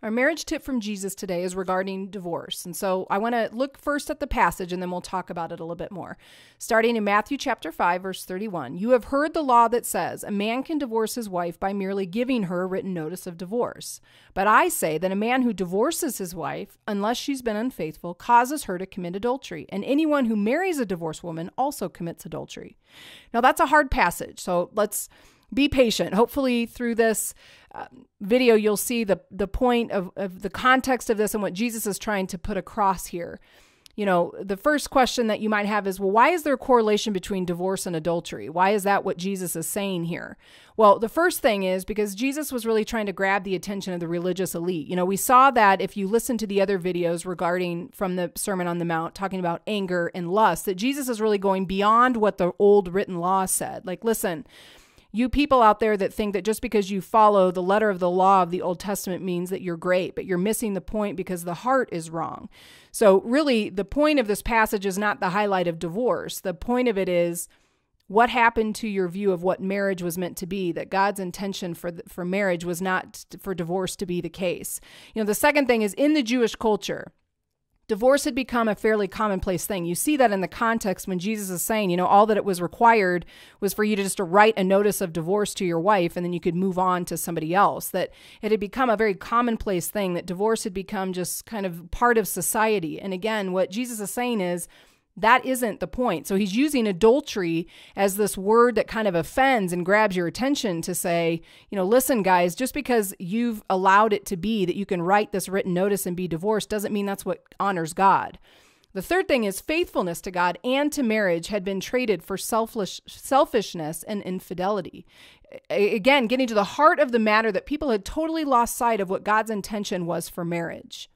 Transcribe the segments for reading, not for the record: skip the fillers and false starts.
Our marriage tip from Jesus today is regarding divorce. And so I want to look first at the passage and then we'll talk about it a little bit more. Starting in Matthew chapter 5, verse 31. You have heard the law that says a man can divorce his wife by merely giving her a written notice of divorce. But I say that a man who divorces his wife, unless she's been unfaithful, causes her to commit adultery. And anyone who marries a divorced woman also commits adultery. Now that's a hard passage. So let's be patient. Hopefully through this video, you'll see the point of the context of this and what Jesus is trying to put across here. You know, the first question that you might have is, well, why is there a correlation between divorce and adultery? Why is that what Jesus is saying here? Well, the first thing is because Jesus was really trying to grab the attention of the religious elite. You know, we saw that if you listen to the other videos regarding from the Sermon on the Mount, talking about anger and lust, that Jesus is really going beyond what the old written law said. Like, listen, you people out there that think that just because you follow the letter of the law of the Old Testament means that you're great, but you're missing the point because the heart is wrong. So really, the point of this passage is not the highlight of divorce. The point of it is what happened to your view of what marriage was meant to be, that God's intention for marriage was not for divorce to be the case. You know, the second thing is in the Jewish culture, divorce had become a fairly commonplace thing. You see that in the context when Jesus is saying, you know, all that it was required was for you to just write a notice of divorce to your wife and then you could move on to somebody else. That it had become a very commonplace thing, that divorce had become just kind of part of society. And again, what Jesus is saying is, that isn't the point. So he's using adultery as this word that kind of offends and grabs your attention to say, you know, listen, guys, just because you've allowed it to be that you can write this written notice and be divorced doesn't mean that's what honors God. The third thing is faithfulness to God and to marriage had been traded for selfishness and infidelity. Again, getting to the heart of the matter that people had totally lost sight of what God's intention was for marriage.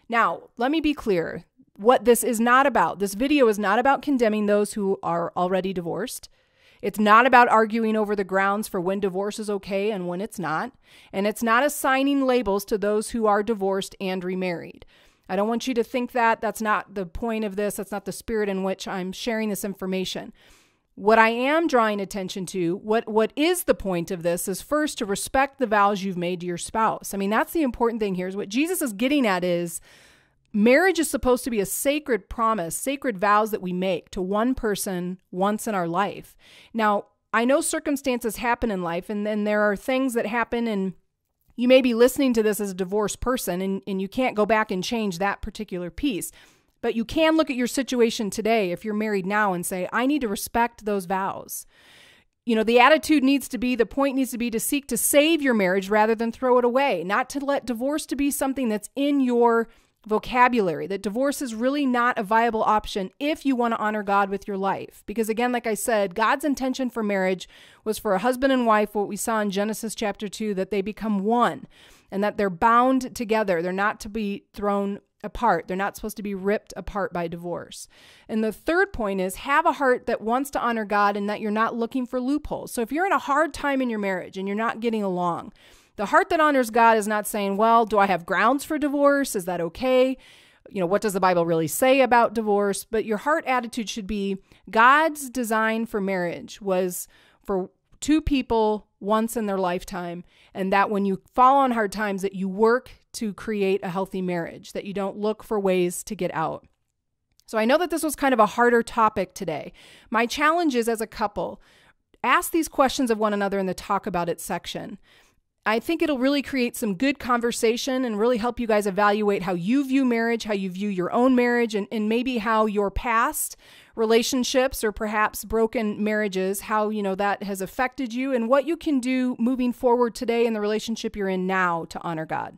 Now, let me be clear. What this is not about. This video is not about condemning those who are already divorced. It's not about arguing over the grounds for when divorce is okay and when it's not. And it's not assigning labels to those who are divorced and remarried. I don't want you to think that. That's not the point of this. That's not the spirit in which I'm sharing this information. What I am drawing attention to, what is the point of this, is first to respect the vows you've made to your spouse. I mean, that's the important thing here. Is what Jesus is getting at is, marriage is supposed to be a sacred promise, sacred vows that we make to one person once in our life. Now, I know circumstances happen in life, and then there are things that happen, and you may be listening to this as a divorced person, and you can't go back and change that particular piece. But you can look at your situation today, if you're married now, and say, I need to respect those vows. You know, the attitude needs to be, the point needs to be to seek to save your marriage rather than throw it away, not to let divorce to be something that's in your vocabulary, that divorce is really not a viable option if you want to honor God with your life. Because again, like I said, God's intention for marriage was for a husband and wife, what we saw in Genesis chapter 2, that they become one and that they're bound together. They're not to be thrown apart. They're not supposed to be ripped apart by divorce. And the third point is have a heart that wants to honor God and that you're not looking for loopholes. So if you're in a hard time in your marriage and you're not getting along, the heart that honors God is not saying, well, do I have grounds for divorce? Is that okay? You know, what does the Bible really say about divorce? But your heart attitude should be, God's design for marriage was for two people once in their lifetime, and that when you fall on hard times, that you work to create a healthy marriage, that you don't look for ways to get out. So I know that this was kind of a harder topic today. My challenge is, as a couple, ask these questions of one another in the talk about it section. I think it'll really create some good conversation and really help you guys evaluate how you view marriage, how you view your own marriage, and maybe how your past relationships or perhaps broken marriages, how, you know, that has affected you and what you can do moving forward today in the relationship you're in now to honor God.